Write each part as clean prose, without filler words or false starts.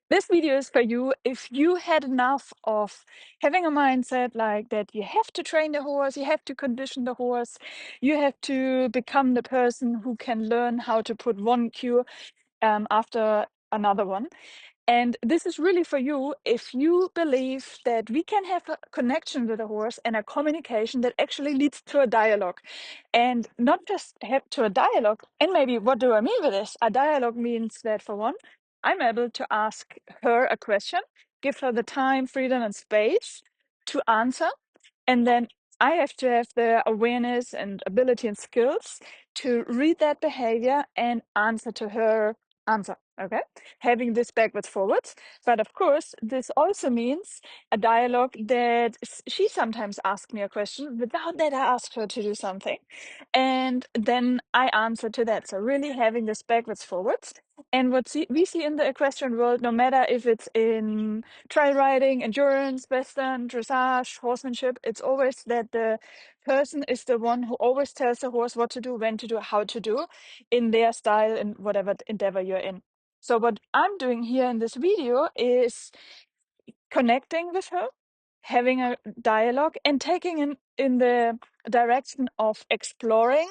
This video is for you if you had enough of having a mindset like that you have to train the horse, you have to condition the horse, you have to become the person who can learn how to put one cue after another one. And this is really for you if you believe that we can have a connection with a horse and a communication that actually leads to a dialogue. And not just have to a dialogue. And maybe what do I mean with this? A dialogue means that for one, I'm able to ask her a question, give her the time, freedom, and space to answer. And then I have to have the awareness and ability and skills to read that behavior and answer to her answer. Okay, having this backwards forwards. But of course, this also means a dialogue that she sometimes asks me a question without that I ask her to do something. And then I answer to that. So really having this backwards forwards. And we see in the equestrian world, no matter if it's in trial riding, endurance, western, dressage, horsemanship, it's always that the person is the one who always tells the horse what to do, when to do, how to do in their style in whatever endeavor you're in. So what I'm doing here in this video is connecting with her, having a dialogue, and taking in the direction of exploring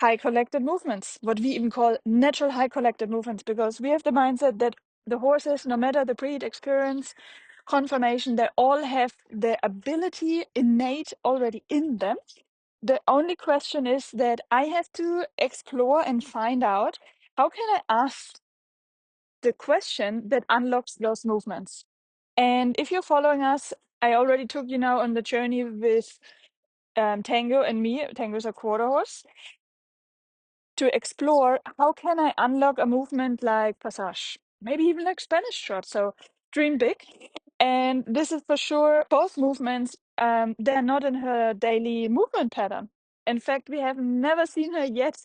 high collected movements, what we even call natural high collected movements, because we have the mindset that the horses, no matter the breed, experience, conformation, they all have the ability innate already in them. The only question is that I have to explore and find out how can I ask the question that unlocks those movements. And if you're following us, I already took you now on the journey with Tango and me. Tango's a quarter horse to explore how can I unlock a movement like Passage, maybe even like Spanish trot. So dream big. And this is for sure both movements, they're not in her daily movement pattern. In fact, we have never seen her yet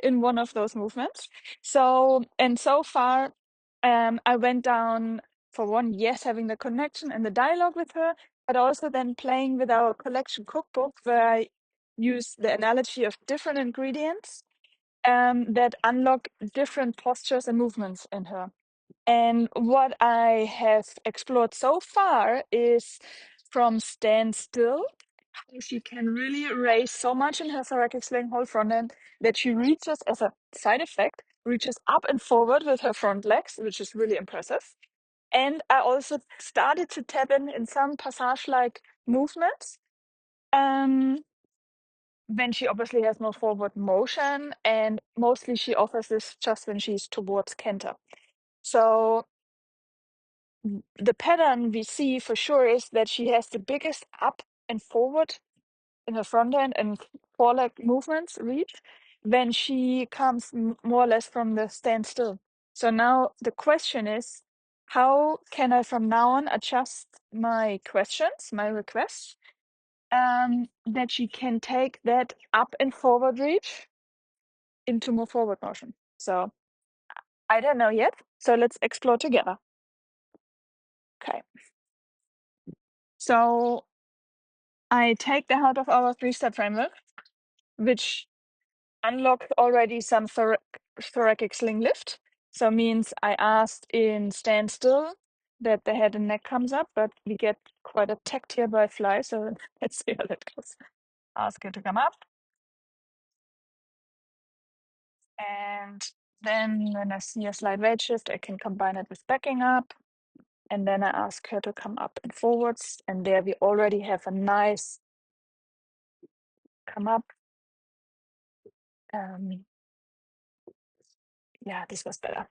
in one of those movements. So, and so far, I went down for one, yes, having the connection and the dialogue with her, but also then playing with our collection cookbook where I use the analogy of different ingredients that unlock different postures and movements in her. And what I have explored so far is from standstill, how she can really raise so much in her thoracic sling whole front end that she reaches, as a side effect, reaches up and forward with her front legs, which is really impressive. And I also started to tap in some passage-like movements. When she obviously has no forward motion, and mostly she offers this just when she's towards canter. So the pattern we see for sure is that she has the biggest up and forward in her front end and foreleg movements reach when she comes more or less from the standstill. So now the question is, how can I from now on adjust my questions, my requests, that she can take that up and forward reach into more forward motion? So I don't know yet. So let's explore together. Okay. So I take the help of our 3-step framework, which unlocked already some thoracic sling lift. So means I asked in standstill that the head and neck comes up, but we get quite attacked here by fly. So let's see how that goes. Ask her to come up. And then when I see a slight weight shift, I can combine it with backing up. And then I ask her to come up and forwards. And there we already have a nice come up. Yeah, this was better.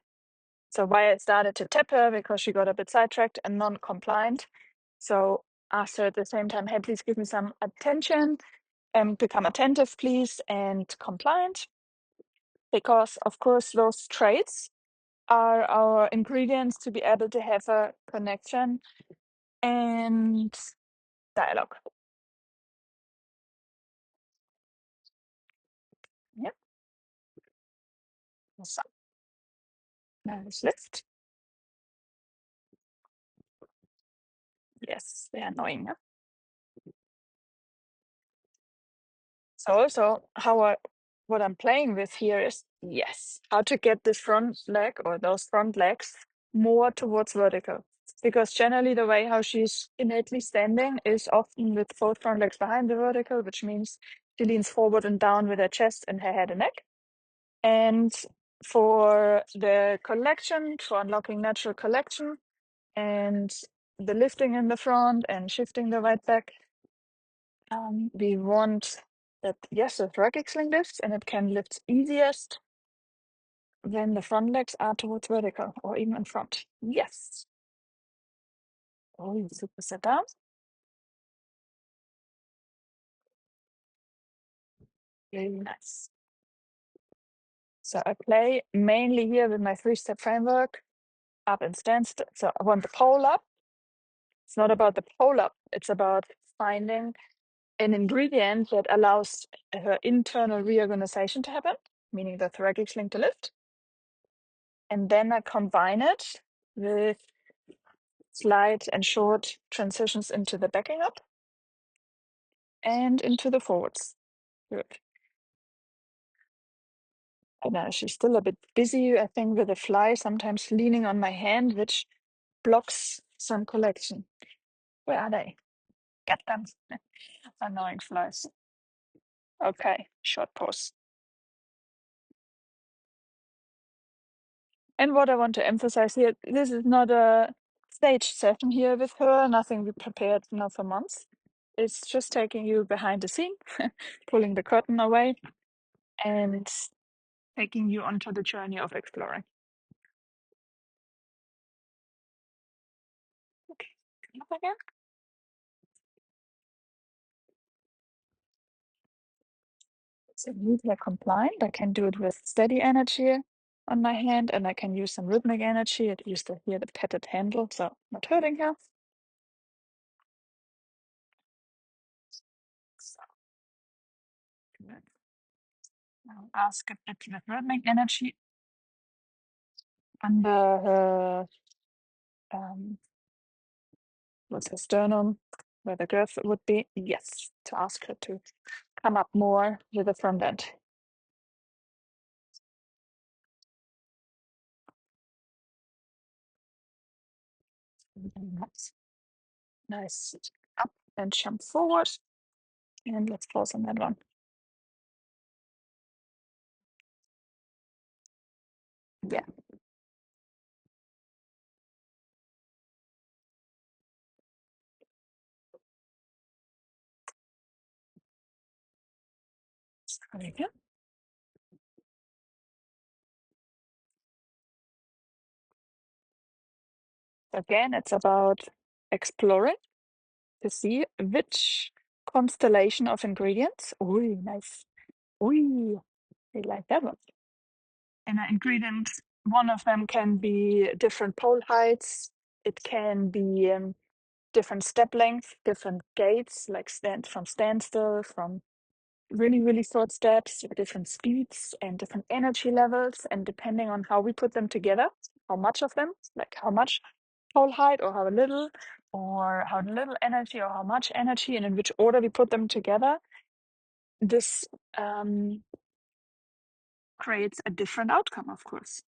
So why I started to tap her, because she got a bit sidetracked and non-compliant. So asked her at the same time, hey, please give me some attention and become attentive, please, and compliant. Because of course, those traits are our ingredients to be able to have a connection and dialogue. Yeah. So now let's lift. Yes, they're annoying. Yeah? So what I'm playing with here is, yes, how to get this front leg or those front legs more towards vertical. Because generally the way how she's innately standing is often with both front legs behind the vertical, which means she leans forward and down with her chest and her head and neck. And for the collection, for unlocking natural collection and the lifting in the front and shifting the right back, we want that, yes, the thoracic sling lifts, and it can lift easiest when the front legs are towards vertical or even in front. Yes. Oh, super sit down. Really nice. So I play mainly here with my 3-step framework, up and standstill. So I want the pole up. It's not about the pole up. It's about finding an ingredient that allows her internal reorganization to happen, meaning the thoracic sling to lift. And then I combine it with slight and short transitions into the backing up and into the forwards. Good. And now she's still a bit busy, I think, with the fly, sometimes leaning on my hand, which blocks some collection. Where are they? Get them. Annoying flies. Okay, short pause. And what I want to emphasize here, this is not a stage session here with her, nothing we prepared now for months. It's just taking you behind the scene, pulling the curtain away, and taking you onto the journey of exploring. Okay, come up again. So neatly combined. I can do it with steady energy on my hand, and I can use some rhythmic energy. It used to hear the petted handle, so not hurting her. So good. Now ask a bit with rhythmic energy under her what's her sternum, where the girth would be. Yes, to ask her to come up more with the front end. Nice. Nice. Up and jump forward. And let's pause on that one. Yeah. Very good. Again, it's about exploring to see which constellation of ingredients. Ooh, nice. Ooh, I like that one. And an ingredient, one of them can be different pole heights. It can be different step length, different gaits, like from standstill, from really, really short steps, different speeds and different energy levels. And depending on how we put them together, how much of them, like how much pole height or how little, or how little energy or how much energy, and in which order we put them together, this creates a different outcome, of course.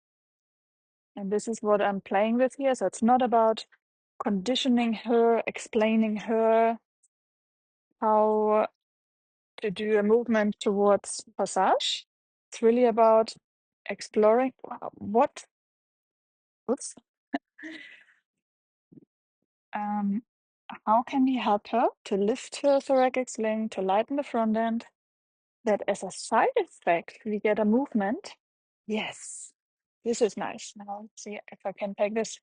And this is what I'm playing with here. So it's not about conditioning her, explaining her how to do a movement towards passage. It's really about exploring what, oops, how can we help her to lift her thoracic sling, to lighten the front end, that as a side effect, we get a movement. Yes, this is nice. Now, let's see if I can take this.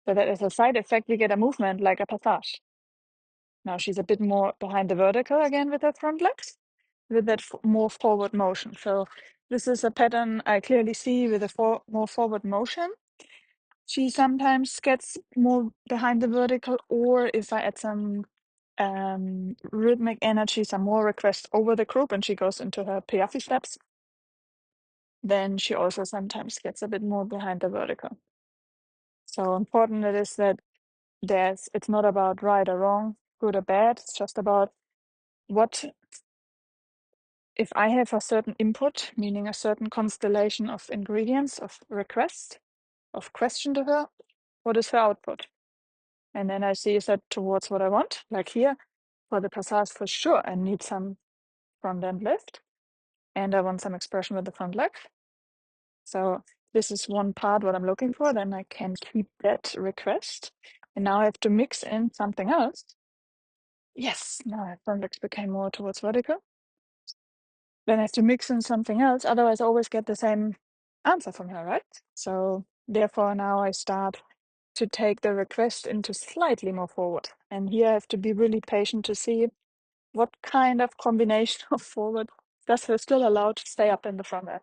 So that as a side effect, we get a movement like a passage. Now she's a bit more behind the vertical again with her front legs, with that more forward motion. So this is a pattern I clearly see with a more forward motion. She sometimes gets more behind the vertical, or if I add some rhythmic energy, some more requests over the group, and she goes into her Piaffe steps, then she also sometimes gets a bit more behind the vertical. So important it is that it's not about right or wrong, good or bad. It's just about what if I have a certain input, meaning a certain constellation of ingredients, of requests, of question to her, what is her output? And then I see is that towards what I want. Like here, for the passage for sure, I need some front end lift, and I want some expression with the front leg. So this is one part what I'm looking for. Then I can keep that request. And now I have to mix in something else. Yes, now my front legs became more towards vertical. Then I have to mix in something else. Otherwise, I always get the same answer from her, right? So therefore, now I start to take the request into slightly more forward. And here I have to be really patient to see what kind of combination of forward does her still allow to stay up in the front end.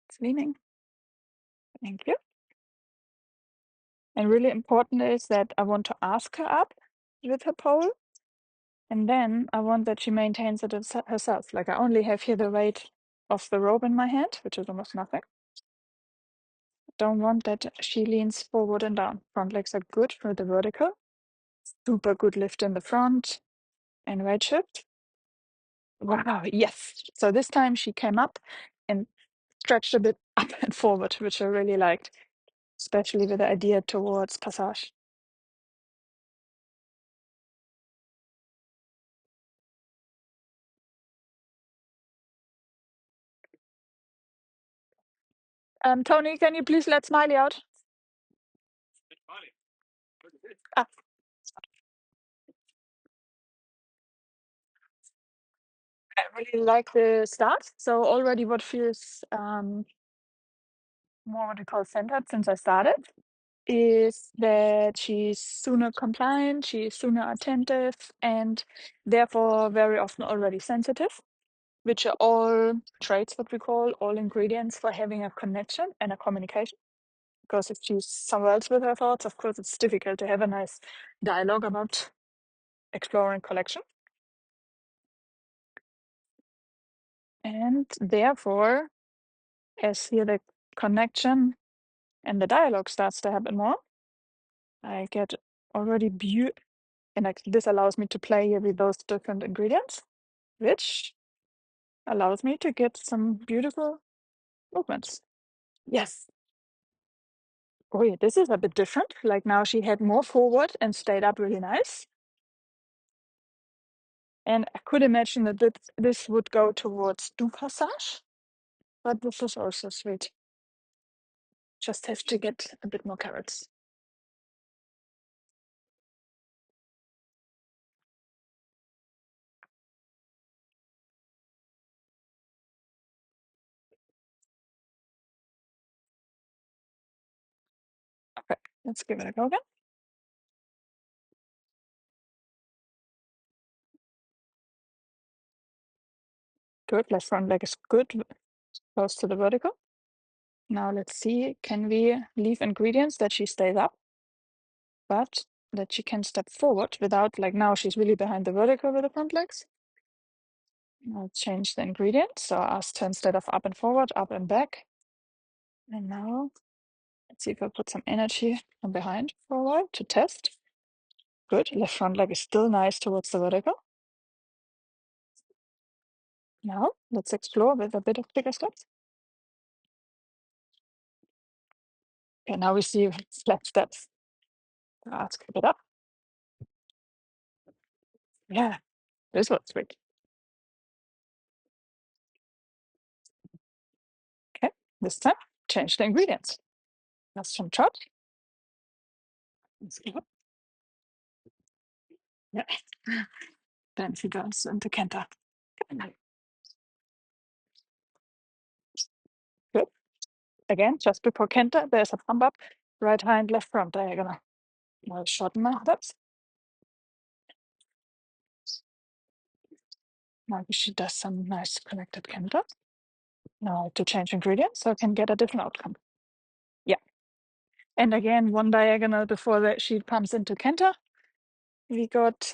It's leaning. Thank you. And really important is that I want to ask her up with her pole. And then I want that she maintains it herself. Like I only have here the weight of the rope in my hand, which is almost nothing. Don't want that she leans forward and down. Front legs are good for the vertical. Super good lift in the front and right shift. Wow, yes. So this time she came up and stretched a bit up and forward, which I really liked, especially with the idea towards passage. Tony, can you please let Smiley out? Ah, I really like the start. So already what feels more what we call centered since I started is that she's sooner compliant, she's sooner attentive, and therefore very often already sensitive, which are all traits, what we call all ingredients for having a connection and a communication. Because if she's somewhere else with her thoughts, of course, it's difficult to have a nice dialogue about exploring collection. And therefore, as here the connection and the dialogue starts to happen more, I get already and this allows me to play here with those different ingredients, which allows me to get some beautiful movements. Yes. Oh, yeah, this is a bit different. Like now she had more forward and stayed up really nice. And I could imagine that this would go towards Doux Passage, but this is also sweet. Just have to get a bit more carrots. Okay, let's give it a go again. Good, left front leg is good, close to the vertical. Now let's see, can we leave ingredients that she stays up, but that she can step forward without, like now she's really behind the vertical with the front legs. I'll change the ingredients. So I asked her instead of up and forward, up and back. And now let's see if I put some energy from behind for a while to test. Good, left front leg is still nice towards the vertical. Now let's explore with a bit of bigger steps. Okay, now we see flat steps. Let's keep it up. Yeah, this was sweet. Okay, this time change the ingredients. That's some trot. Let's go up. Yeah. Then she goes into canter. Good. Again, just before canter, there's a thumb up, right hind, left front diagonal. Now shorten my steps. Now she does some nice connected canter. Now to change ingredients so I can get a different outcome. Yeah. And again, one diagonal before that she comes into canter. We got,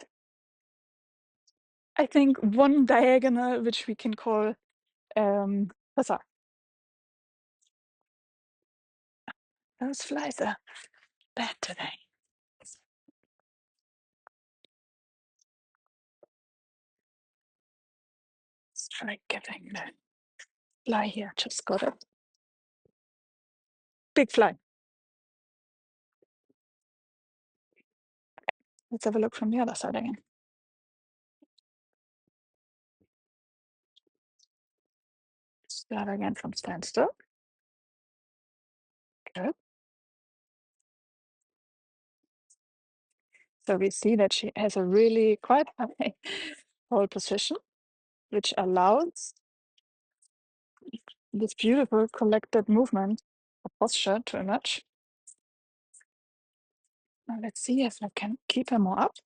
I think, one diagonal which we can call Passage. Those flies are bad today. Try getting the fly here. Just got a big fly. Let's have a look from the other side again. Start again from standstill. Good. So we see that she has a really quite high hold position, which allows this beautiful collected movement of posture to emerge. Now let's see if I can keep her more up.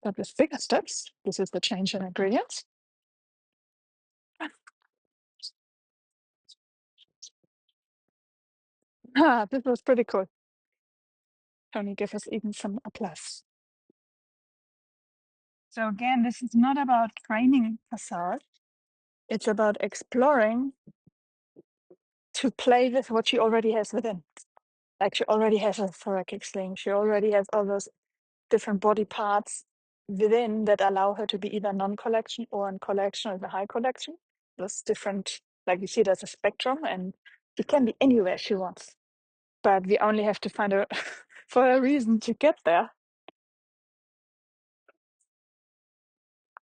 But with bigger steps, this is the change in ingredients. Ah, this was pretty cool. Tony, give us even some applause. So again, this is not about training Passage. It's about exploring to play with what she already has within. Like she already has a thoracic sling. She already has all those different body parts within that allow her to be either non-collection or in collection or the high collection. There's different, like you see, there's a spectrum and it can be anywhere she wants. But we only have to find a for a reason to get there.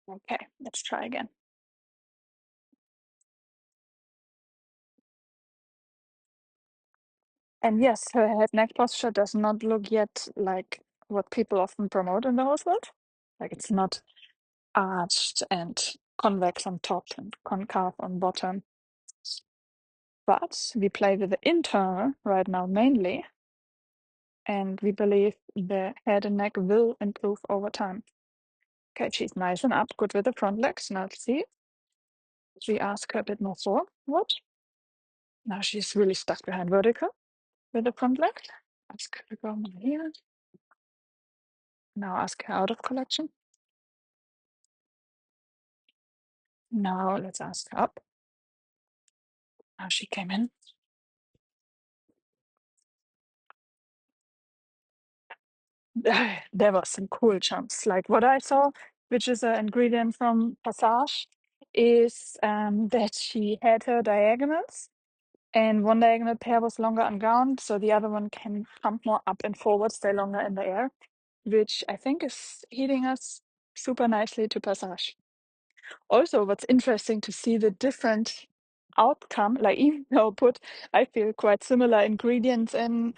Okay, let's try again. And yes, her head neck posture does not look yet like what people often promote in the horse world. Like it's not arched and convex on top and concave on bottom. But we play with the internal right now mainly, and we believe the head and neck will improve over time. Okay, she's nice and up, good with the front legs. Now let's see. We ask her a bit more forward. Now she's really stuck behind vertical with the front leg. Ask her to go more here. Now ask her out of collection. Now let's ask her up. Now she came in. There was some cool jumps. Like what I saw, which is an ingredient from Passage, is that she had her diagonals, and one diagonal pair was longer on ground, so the other one can pump more up and forward, stay longer in the air, which I think is heating us super nicely to Passage. Also, what's interesting to see the different outcome, like even though put, I feel quite similar ingredients in,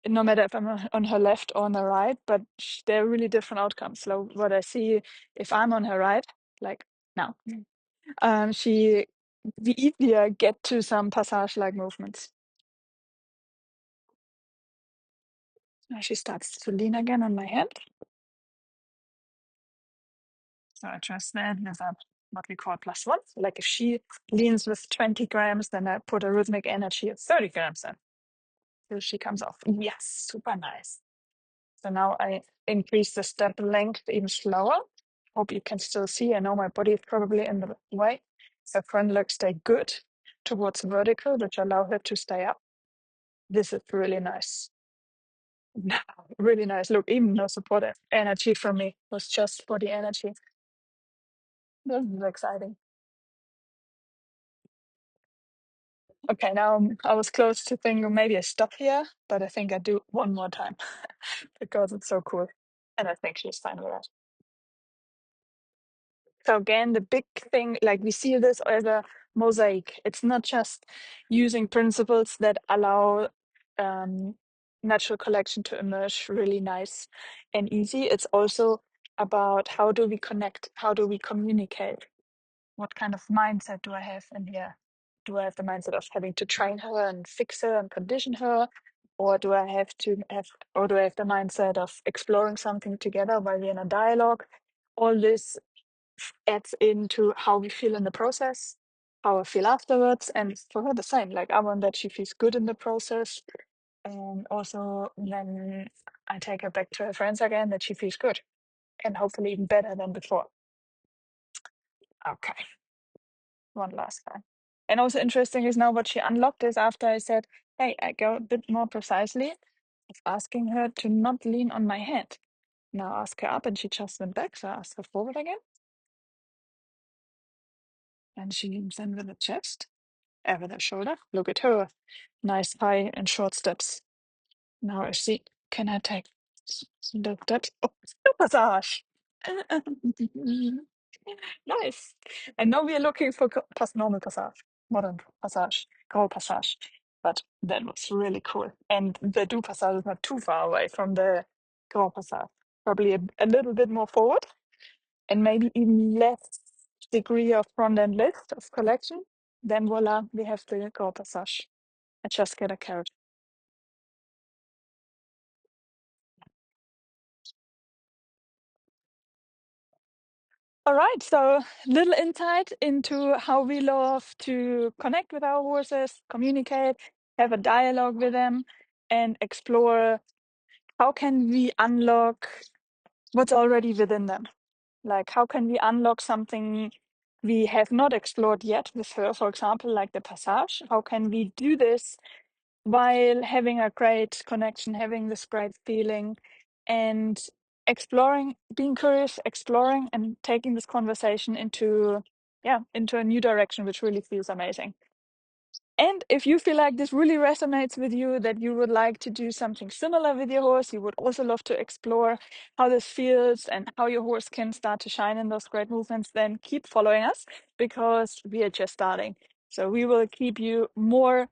no matter if I'm on her left or on the right, but they're really different outcomes. So what I see if I'm on her right, like now, she we easier get to some passage-like movements. Now she starts to lean again on my hand. So I trust that with a what we call +1. Like if she leans with 20 grams, then I put a rhythmic energy of 30 grams in. So she comes off. Yes, super nice. So now I increase the step length even slower. Hope you can still see. I know my body is probably in the way. Her front legs stay good towards vertical, which allow her to stay up. This is really nice. Now, really nice. Look, even no support energy from me. It was just body energy. This is exciting. Okay, now I was close to thinking maybe I stop here, but I think I do one more time because it's so cool. And I think she's fine with that. So again, the big thing, like we see this as a mosaic. It's not just using principles that allow natural collection to emerge really nice and easy. It's also about how do we connect? How do we communicate? What kind of mindset do I have in here? Do I have the mindset of having to train her and fix her and condition her? Or do I have to have, or do I have the mindset of exploring something together while we're in a dialogue? All this adds into how we feel in the process, how I feel afterwards. And for her, the same. Like I want that she feels good in the process. And also when I take her back to her friends again, that she feels good and hopefully even better than before. Okay. One last time. And also interesting is now what she unlocked is after I said, hey, I go a bit more precisely of asking her to not lean on my head. Now ask her up, and she just went back, so ask her forward again. And she moves in with the chest, with the shoulder. Look at her. Nice high and short steps. Now I see, can I take the steps? Oh, Doux Passage. Nice. And now we are looking for normal passage, modern passage, Grand Passage. But that was really cool. And the Doux Passage is not too far away from the Grand Passage. Probably a little bit more forward, and maybe even less degree of front end lift of collection. Then voila, we have the Grand Passage. I just get a carrot. All right, so little insight into how we love to connect with our horses, communicate, have a dialogue with them, and explore how can we unlock what's already within them. Like how can we unlock something we have not explored yet with her, for example, like the passage? How can we do this while having a great connection, having this great feeling, and exploring, being curious, exploring, and taking this conversation into, yeah, into a new direction, which really feels amazing. And if you feel like this really resonates with you, that you would like to do something similar with your horse, you would also love to explore how this feels and how your horse can start to shine in those great movements, then keep following us, because we are just starting. So we will keep you more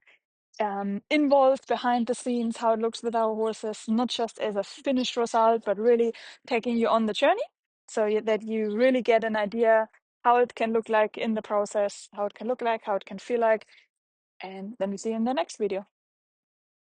involved behind the scenes, how it looks with our horses, not just as a finished result, but really taking you on the journey, so that you really get an idea how it can look like in the process, how it can look like, how it can feel like. And then we see you in the next video.